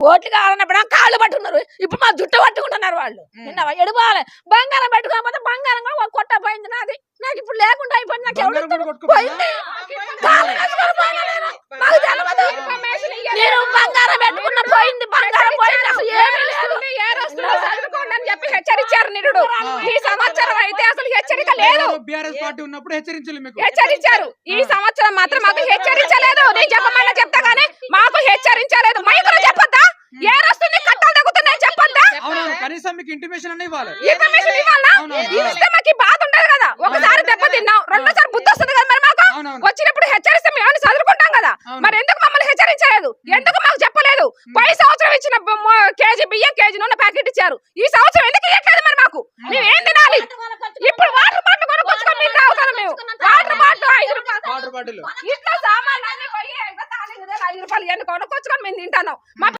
ఓట్లు కావాలన్నప్పుడు కాళ్ళు పట్టుకున్నారు. ఇప్పుడు మా జుట్టు పట్టుకుంటున్నారు వాళ్ళు. ఎడుకోవాలి బంగారం పెట్టుకోకపోతే బంగారం కూడా కొట్టపోయింది నాది. నాకు ఇప్పుడు లేకుండా అయిపోయింది. నాకు ఎవరు పోయింది. నేను బంగారం పెట్టుకున్న పోయింది. బంగారం పోయింది. అసలు ఏమీ లేదు. అని చెప్పి హెచ్చరించారు నిరుడు. ఈ సంవత్సరం అయితే అసలు హెచ్చరిక లేదు. హెచ్చరించారు. ఈ సంవత్సరం మాత్రం మాకు హెచ్చరించలేదు. నేను చెప్పమన్నా చెప్తా గానీ మాకు హెచ్చరించలేదు. మైకులో చెప్పొద్దా? ఏ వస్తుంది కట్టాలు తగ్గుతున్నాయి చెప్పొద్దా? కనీసం మీకు ఇంటిమేషన్ అన్న ఇవ్వాలి. ఇంటిమేషన్ ఇవ్వాలా? ఇస్తే మాకు బాధ ఉండదు కదా. ఒకసారి దెబ్బ తిన్నాం, రెండోసారి బుద్ధి వస్తుంది కదా. మరి మాకు వచ్చినప్పుడు హెచ్చరిస్తే మేము చదువుకుంటాం కదా. మరి ఎందుకు మమ్మల్ని హెచ్చరించలేదు? ఎందుకు మాకు చెప్పలేదు? పై సంవత్సరం ఇచ్చిన కేజీ బియ్యం, కేజీ నూనె ప్యాకెట్ ఇచ్చారు. ఈ సంవత్సరం ఎందుకు ఇవ్వట్లేదు? మరి మాకు మేము ఏం తినాలి? ఇప్పుడు వాటర్ బాటిల్ కొనుక్కొచ్చుకొని మీరు తాగుతాను. మేము వాటర్ బాటిల్ 5 రూపాయలు ఇట్లా సామాన్లు 5 రూపాయలు ఇవన్నీ కొనుక్కొచ్చుకొని మేము తింటాను.